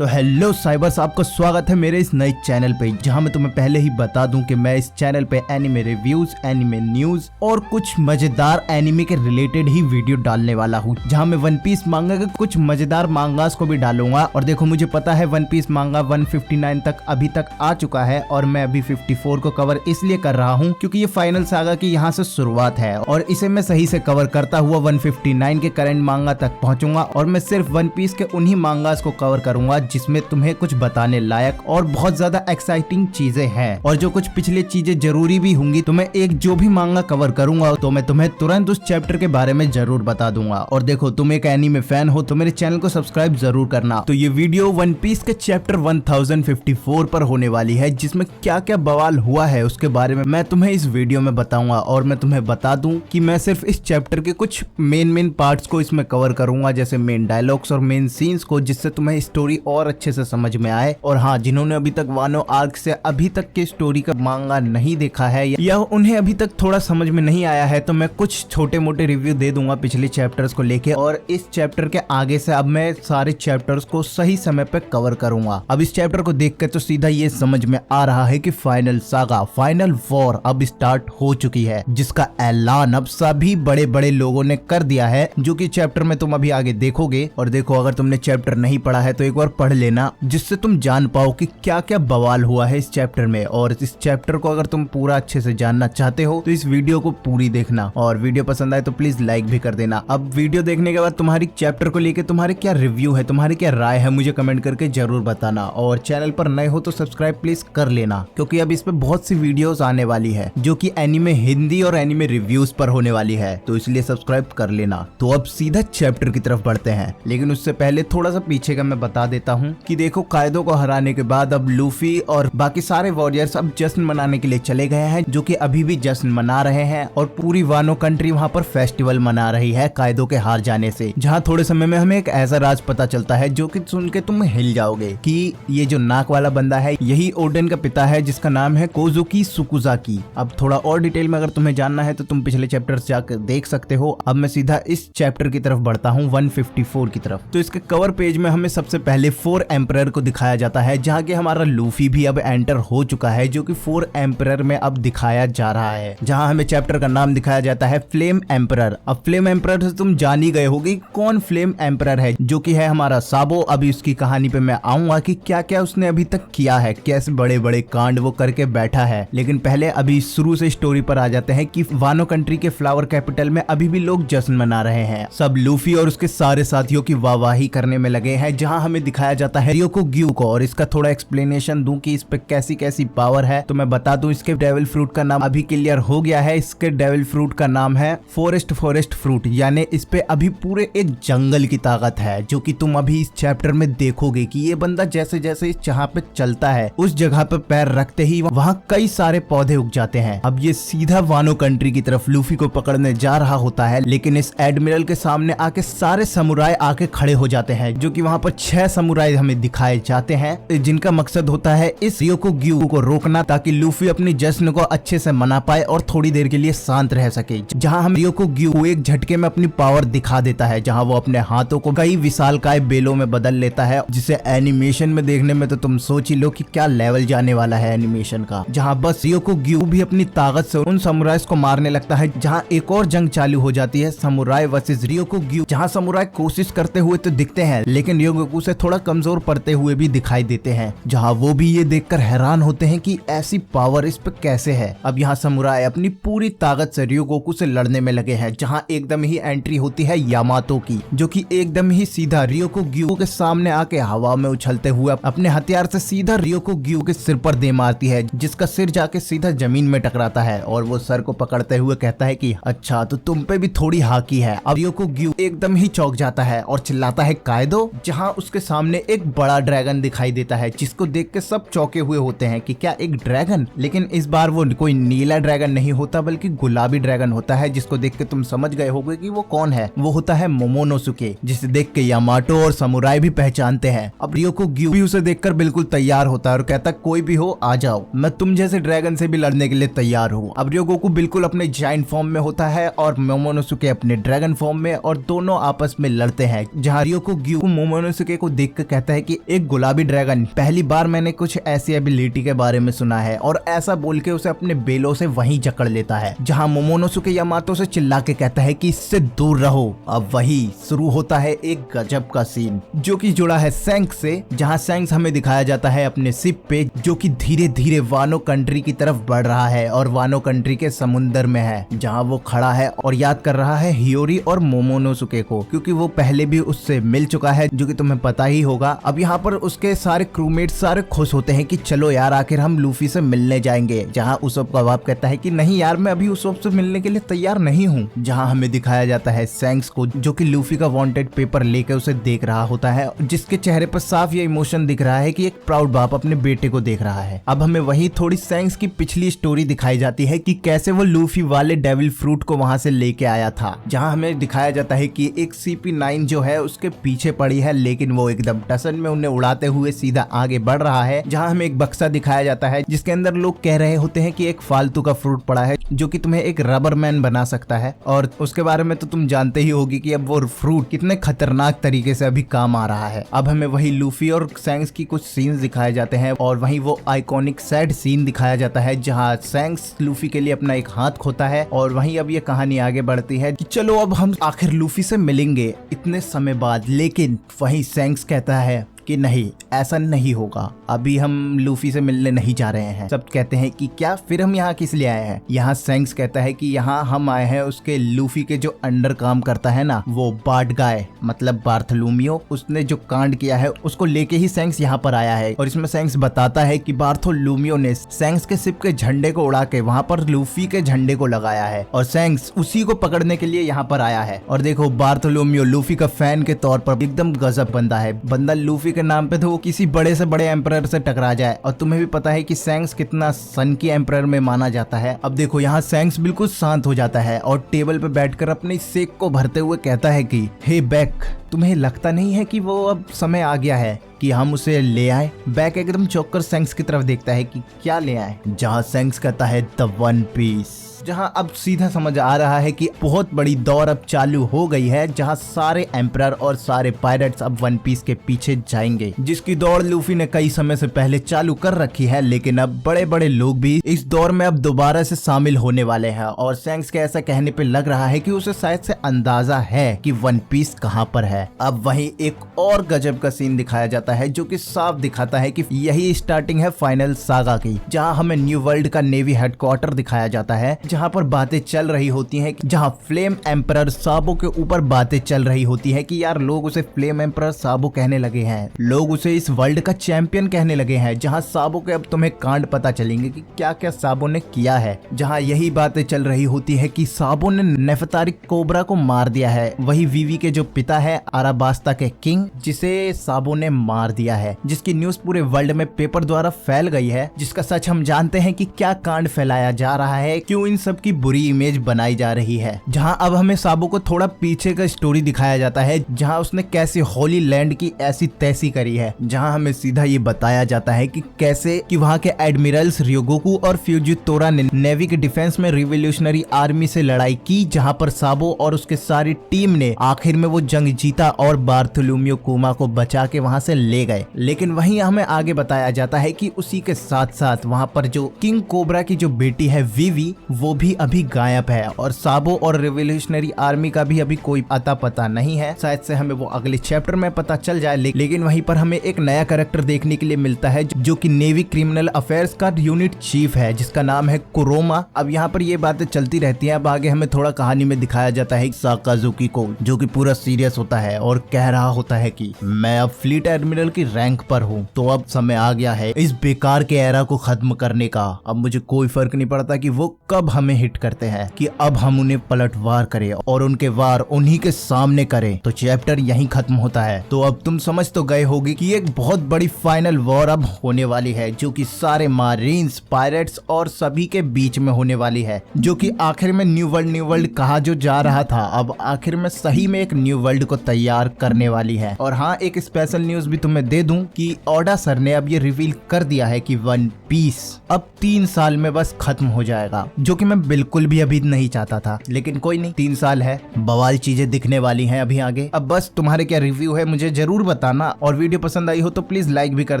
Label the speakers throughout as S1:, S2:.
S1: तो हेलो साइबर्स, आपका स्वागत है मेरे इस नए चैनल पे, जहां मैं तुम्हें पहले ही बता दूं कि मैं इस चैनल पे एनिमे रिव्यूज, एनिमे न्यूज और कुछ मजेदार एनिमे के रिलेटेड ही वीडियो डालने वाला हूं, जहां मैं वन पीस मांगा के कुछ मजेदार मांगास को भी डालूंगा। और देखो, मुझे पता है वन पीस मांगा 159 तक अभी तक आ चुका है और मैं अभी 54 को कवर इसलिए कर रहा हूँ क्योंकि ये फाइनल सागा की यहाँ से शुरुआत है और इसे मैं सही से कवर करता हुआ 159 के करंट मांगा तक पहुंचूंगा। और मैं सिर्फ वन पीस के उन्हीं मांगास को कवर करूंगा जिसमें तुम्हें कुछ बताने लायक और बहुत ज्यादा एक्साइटिंग चीजें हैं, और जो कुछ पिछले चीजें जरूरी भी होंगी। तो मैं एक जो भी मांगा कवर करूंगा तो मैं तुम्हें तुरंत उस चैप्टर के बारे में जरूर बता दूंगा। और देखो, तुम एक एनीमे फैन हो तो मेरे चैनल को सब्सक्राइब जरूर करना। तो ये वीडियो वन पीस के चैप्टर 1054 पर होने वाली है, जिसमें क्या क्या बवाल हुआ है उसके बारे में मैं तुम्हें इस वीडियो में बताऊंगा। और मैं तुम्हें बता दूं कि मैं सिर्फ इस चैप्टर के कुछ मेन पार्ट्स को इसमें कवर करूंगा, जैसे मेन डायलॉग्स और मेन सीन्स को, जिससे तुम्हें स्टोरी और अच्छे से समझ में आए। और हाँ, जिन्होंने अभी तक वानो आर्क से अभी तक के स्टोरी का मांगा नहीं देखा है या उन्हें अभी तक थोड़ा समझ में नहीं आया है, तो मैं कुछ छोटे मोटे रिव्यू दे दूंगा पिछले चैप्टर्स को लेके। और इस चैप्टर के आगे से अब मैं सारे चैप्टर्स को सही समय पे कवर करूंगा। अब इस चैप्टर को देखकर तो सीधा ये समझ में आ रहा है कि फाइनल सागा, फाइनल वॉर अब स्टार्ट हो चुकी है, जिसका ऐलान अब सभी बड़े बड़े लोगों ने कर दिया है, जो कि चैप्टर में तुम अभी आगे देखोगे। और देखो, अगर तुमने चैप्टर नहीं पढ़ा है तो एक बार पढ़ लेना, जिससे तुम जान पाओ कि क्या क्या बवाल हुआ है इस चैप्टर में। और इस चैप्टर को अगर तुम पूरा अच्छे से जानना चाहते हो तो इस वीडियो को पूरी देखना, और वीडियो पसंद आए तो प्लीज लाइक भी कर देना। अब वीडियो देखने के बाद तुम्हारी चैप्टर को लेके तुम्हारे क्या रिव्यू है, तुम्हारी क्या राय है, मुझे कमेंट करके जरूर बताना। और चैनल पर नए हो तो सब्सक्राइब प्लीज कर लेना, क्योंकि अब इस पे बहुत सी वीडियोस आने वाली है जो कि एनिमे हिंदी और एनिमे रिव्यूज पर होने वाली है, तो इसलिए सब्सक्राइब कर लेना। तो अब सीधा चैप्टर की तरफ बढ़ते हैं, लेकिन उससे पहले थोड़ा सा पीछे का मैं बता देता हूँ कि देखो, कायदो को हराने के बाद अब लूफी और बाकी सारे वॉरियर्स अब जश्न मनाने के लिए चले गए हैं, जो कि अभी भी जश्न मना रहे हैं। और पूरी वानो कंट्री वहाँ पर फेस्टिवल मना रही है कायदो के हार जाने से, जहाँ थोड़े समय में हमें एक ऐसा राज पता चलता है जो कि सुन के तुम हिल जाओगे कि ये जो नाक वाला बंदा है यही ओडेन का पिता है, जिसका नाम है कोजुकी सुकुजाकी। अब थोड़ा और डिटेल में अगर तुम्हें जानना है तो तुम पिछले चैप्टर जाकर देख सकते हो। अब मैं सीधा इस चैप्टर की तरफ बढ़ता हूँ, 154 की तरफ। तो इसके कवर पेज में हमें सबसे पहले 4 एम्परर को दिखाया जाता है, जहाँ के हमारा लूफी भी अब एंटर हो चुका है, जो कि 4 एम्परर में अब दिखाया जा रहा है, जहाँ हमें चैप्टर का नाम दिखाया जाता है फ्लेम एम्परर। अब फ्लेम एम्परर से तुम जान ही गए होगे कौन फ्लेम एम्परर है, जो कि है हमारा साबो। अभी उसकी कहानी पे मैं आऊंगा कि क्या क्या उसने अभी तक किया है, कैसे बड़े बड़े कांड वो करके बैठा है। लेकिन पहले अभी शुरू से स्टोरी पर आ जाते हैं कि वानो कंट्री के फ्लावर कैपिटल में अभी भी लोग जश्न मना रहे हैं। सब लूफी और उसके सारे साथियों की वाहवाही करने में लगे हैं, जहां हमें दिखाया जाता है रियोको ग्यू को। और इसका थोड़ा एक्सप्लेनेशन दूं कि इस पे कैसी कैसी पावर है, तो मैं बता दूं, इसके डेविल फ्रूट का नाम अभी क्लियर हो गया है। इसके डेविल फ्रूट का नाम है फॉरेस्ट फ्रूट, यानी इस पे अभी पूरे एक जंगल की ताकत है, जो कि तुम अभी इस चैप्टर में देखोगे कि ये बंदा जैसे जैसे इस जहाँ पे चलता है, उस जगह पे पैर रखते ही वहाँ कई सारे पौधे उग जाते हैं। अब ये सीधा वानो कंट्री की तरफ लूफी को पकड़ने जा रहा होता है, लेकिन इस एडमिरल के सामने आके सारे समुराई आके खड़े हो जाते हैं, जो कि वहाँ पर 6 समुराई हमें दिखाए जाते हैं, जिनका मकसद होता है इस रियोको ग्यू को रोकना, ताकि लूफी अपनी जश्न को अच्छे से मना पाए और थोड़ी देर के लिए शांत रह सके। जहाँ हम रियोको ग्यू को एक झटके में अपनी पावर दिखा देता है, जहाँ वो अपने हाथों को कई विशालकाय बेलों में बदल लेता है, जिसे एनिमेशन में देखने में तो तुम सोच ही लो कि क्या लेवल जाने वाला है एनिमेशन का। जहाँ बस रियोको ग्यू भी अपनी ताकत से उन समुराइज को मारने लगता है, जहाँ एक और जंग चालू हो जाती है, समुराई वर्सेस रियोको ग्यू, जहाँ समुराई कोशिश करते हुए तो दिखते हैं, लेकिन रियोको से थोड़ा कमजोर पड़ते हुए भी दिखाई देते हैं, जहाँ वो भी ये देखकर हैरान होते हैं कि ऐसी पावर इस पे कैसे है। अब यहाँ समुराई अपनी पूरी ताकत से रियोको से लड़ने में लगे हैं, जहाँ एकदम ही एंट्री होती है यामातो की, जो कि एकदम ही सीधा रियोको ग्यू के सामने आके हवा में उछलते हुए अपने हथियार से सीधा रियोको ग्यू के सिर पर दे मारती है, जिसका सिर जाके सीधा जमीन में टकराता है। और वो सर को पकड़ते हुए कहता है कि अच्छा, तो तुम पे भी थोड़ी हाकी है। अब रियोको ग्यू एकदम ही चौंक जाता है और चिल्लाता है कायदो, जहाँ उसके सामने एक बड़ा ड्रैगन दिखाई देता है, जिसको देख के सब चौंके हुए होते हैं कि क्या एक ड्रैगन। लेकिन इस बार वो कोई नीला ड्रैगन नहीं होता, बल्कि गुलाबी ड्रैगन होता है, जिसको देख के तुम समझ गए होगे कि वो कौन है। वो होता है मोमोनोसुके, जिसे देख के यामाटो और समुराई भी पहचानते हैं। अब रियोको ग्यू भी उसे देखकर बिल्कुल तैयार होता है और कहता कोई भी हो आ जाओ, मैं तुम जैसे ड्रैगन से भी लड़ने के लिए तैयार हूँ। अब रियोको बिल्कुल अपने जायंट फॉर्म में होता है और मोमोनोसुके अपने ड्रैगन फॉर्म में, और दोनों आपस में लड़ते हैं, जहाँ रियोको ग्यू मोमोनोसुके को देख के कहता है कि एक गुलाबी ड्रैगन, पहली बार मैंने कुछ ऐसी एबिलिटी के बारे में सुना है, और ऐसा बोल के उसे अपने बेलों से वहीं जकड़ लेता है, जहां मोमोनोसुके यामातो से चिल्ला के कहता है कि इससे दूर रहो। अब वही शुरू होता है एक गजब का सीन जो कि जुड़ा है सैंक्स से, जहां सैंक्स हमें दिखाया जाता है अपने शिप पे जो कि धीरे धीरे वानो कंट्री की तरफ बढ़ रहा है और वानो कंट्री के समुंदर में है, जहां वो खड़ा है और याद कर रहा है हियोरी और मोमोनोसुके को, क्योंकि वो पहले भी उससे मिल चुका है, जो कि तुम्हें पता ही होगा। अब यहाँ पर उसके सारे क्रूमेट सारे खुश होते हैं कि चलो यार आखिर हम लूफी से मिलने जाएंगे, जहाँ उसोप का बाप कहता है कि नहीं यार मैं अभी उसोप से मिलने के लिए तैयार नहीं हूँ। जहाँ हमें दिखाया जाता है सैंक्स को जो कि लूफी का वांटेड पेपर लेकर उसे देख रहा होता है, जिसके चेहरे पर साफ ये इमोशन दिख रहा है कि एक प्राउड बाप अपने बेटे को देख रहा है। अब हमें वही थोड़ी सैंक्स की पिछली स्टोरी दिखाई जाती है कि कैसे वो लूफी वाले डेविल फ्रूट को वहां से लेके आया था, जहां हमें दिखाया जाता है कि एक CP9 जो है उसके पीछे पड़ी है, लेकिन वो एकदम टसन में उन्हें उड़ाते हुए सीधा आगे बढ़ रहा है। जहां हमें एक बक्सा दिखाया जाता है जिसके अंदर लोग कह रहे होते हैं कि एक फालतू का फ्रूट पड़ा है जो कि तुम्हें एक रबर मैन बना सकता है, और उसके बारे में तो तुम जानते ही होगी कि अब वो फ्रूट कितने खतरनाक तरीके से अभी काम आ रहा है। अब हमें वही लूफी और सैंक्स की कुछ सीन्स दिखाए जाते हैं और वहीं वो आइकॉनिक सैड सीन दिखाया जाता है जहां सैंक्स लूफी के लिए अपना एक हाथ खोता है, और वहीं अब ये कहानी आगे बढ़ती है कि चलो अब हम आखिर लूफी से मिलेंगे इतने समय बाद। लेकिन वहीं सैंक्स कहता है कि नहीं ऐसा नहीं होगा, अभी हम लूफी से मिलने नहीं जा रहे हैं। सब कहते हैं कि क्या फिर हम यहाँ किस लिए आए हैं। यहाँ सैंक्स कहता है कि यहाँ हम आए हैं उसके लूफी के जो अंडर काम करता है ना, वो बाट गाय मतलब बार्थोलोमियो, उसने जो कांड किया है उसको लेके ही सैंक्स यहाँ पर आया है। और इसमें सैंक्स बताता है कि बार्थोलोमियो ने सैंक्स के शिप के झंडे को उड़ा के वहाँ पर लूफी के झंडे को लगाया है और सैंक्स उसी को पकड़ने के लिए यहाँ पर आया है। और देखो बार्थोलोमियो लूफी का फैन के तौर पर एकदम गजब बंदा है, बंदा लूफी के नाम पे तो वो किसी बड़े से बड़े एम्परर से टकरा जाए, और तुम्हें भी पता है कि सैंक्स कितना सन की एम्परर में माना जाता है। अब देखो यहाँ सैंक्स बिल्कुल शांत हो जाता है और टेबल पे बैठकर अपने सेक को भरते हुए कहता है कि हे बैक, तुम्हें लगता नहीं है कि वो अब समय आ गया है कि हम उसे ले आए। बैक एकदम चौंक कर सैंक्स की तरफ देखता है कि क्या ले आए, जहाँ सैंक्स कहता है द वन पीस, जहां अब सीधा समझ आ रहा है कि बहुत बड़ी दौड़ अब चालू हो गई है, जहां सारे एम्परर और सारे पायरेट्स अब वन पीस के पीछे जाएंगे, जिसकी दौड़ लूफी ने कई समय से पहले चालू कर रखी है। लेकिन अब बड़े बड़े लोग भी इस दौड़ में अब दोबारा से शामिल होने वाले हैं, और सैंक्स के ऐसा कहने पे लग रहा है कि उसे शायद से अंदाजा है कि वन पीस कहां पर है। अब वहीं एक और गजब का सीन दिखाया जाता है जो कि साफ दिखाता है कि यही स्टार्टिंग है फाइनल सागा की, जहां हमें न्यू वर्ल्ड का नेवी हेडक्वार्टर दिखाया जाता है, जहां पर बातें चल रही होती हैं, जहां फ्लेम एम्परर साबो के ऊपर बातें चल रही होती है कि यार लोग उसे फ्लेम एम्परर साबो कहने लगे हैं, लोग उसे इस वर्ल्ड का चैंपियन कहने लगे हैं, जहां साबो के अब तुम्हें कांड पता चलेंगे कि क्या क्या साबो ने किया है। जहां यही बातें चल रही होती है कि साबो ने नेफतारी कोबरा को मार दिया है, वही वीवी के जो पिता है आराबास्ता के किंग, जिसे साबो ने मार दिया है, जिसकी न्यूज पूरे वर्ल्ड में पेपर द्वारा फैल गई है, जिसका सच हम जानते हैं कि क्या कांड फैलाया जा रहा है, क्यों इन सब की बुरी इमेज बनाई जा रही है। जहां अब हमें साबो को थोड़ा पीछे का स्टोरी दिखाया जाता है, जहां उसने कैसे होली लैंड की ऐसी तैसी करी है, जहां हमें सीधा ये बताया जाता है कि कैसे कि वहां के एडमिरल्स रियोगोकू और फ्यूजिटोरा ने नेवी के डिफेंस में रिवोल्यूशनरी आर्मी से लड़ाई की, जहां पर साबो और उसके सारी टीम ने आखिर में वो जंग जीता और बार्थोलोमियो कुमा को बचा के वहां से ले गए। लेकिन वहीं हमें आगे बताया जाता है कि उसी के साथ साथ वहां पर जो किंग कोबरा की जो बेटी है वीवी, वो भी अभी गायब है, और साबो और रिवोल्यूशनरी आर्मी का भी अभी कोई अता पता नहीं है। शायद से हमें वो अगले चैप्टर में पता चल जाए। लेकिन वहीं पर हमें एक नया कैरेक्टर देखने के लिए मिलता है जो कि नेवी क्रिमिनल अफेयर्स का यूनिट चीफ है, जिसका नाम है कुरोमा। अब यहाँ पर ये बातें चलती रहती हैं। अब आगे हमें थोड़ा कहानी में दिखाया जाता है साकाजुकी को, जो कि पूरा सीरियस होता है और कह रहा होता है कि मैं अब फ्लीट एडमिरल की रैंक पर हूँ, तो अब समय आ गया है इस बेकार के एरा को खत्म करने का। अब मुझे कोई फर्क नहीं पड़ता कि वो कब हमें हिट करते हैं, कि अब हम उन्हें पलटवार करें और उनके वार उन्हीं के सामने करें। तो चैप्टर यहीं खत्म होता है। तो अब तुम समझ तो गए होगी कि एक बहुत बड़ी फाइनल वॉर अब होने वाली है, जो कि सारे मारीन्स, पायरेट्स और सभी के बीच में होने वाली है, जो कि आखिर में न्यू वर्ल्ड कहा जो जा रहा था, अब आखिर में सही में एक न्यू वर्ल्ड को तैयार करने वाली है। और हाँ, एक स्पेशल न्यूज भी तुम्हें दे दूं कि ओडा सर ने अब ये रिवील कर दिया है कि वन पीस अब 3 साल में बस खत्म हो जाएगा, जो कि मैं बिल्कुल भी अभी नहीं चाहता था, लेकिन कोई नहीं, 3 साल है, बवाल चीजें दिखने वाली हैं अभी आगे। अब बस तुम्हारे क्या रिव्यू है मुझे जरूर बताना, और वीडियो पसंद आई हो तो प्लीज लाइक भी कर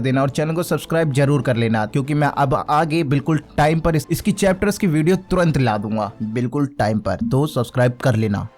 S1: देना और चैनल को सब्सक्राइब जरूर कर लेना, क्योंकि मैं अब आगे बिल्कुल टाइम पर इसकी चैप्टर्स की वीडियो तुरंत ला दूंगा, बिल्कुल टाइम पर, तो सब्सक्राइब कर लेना।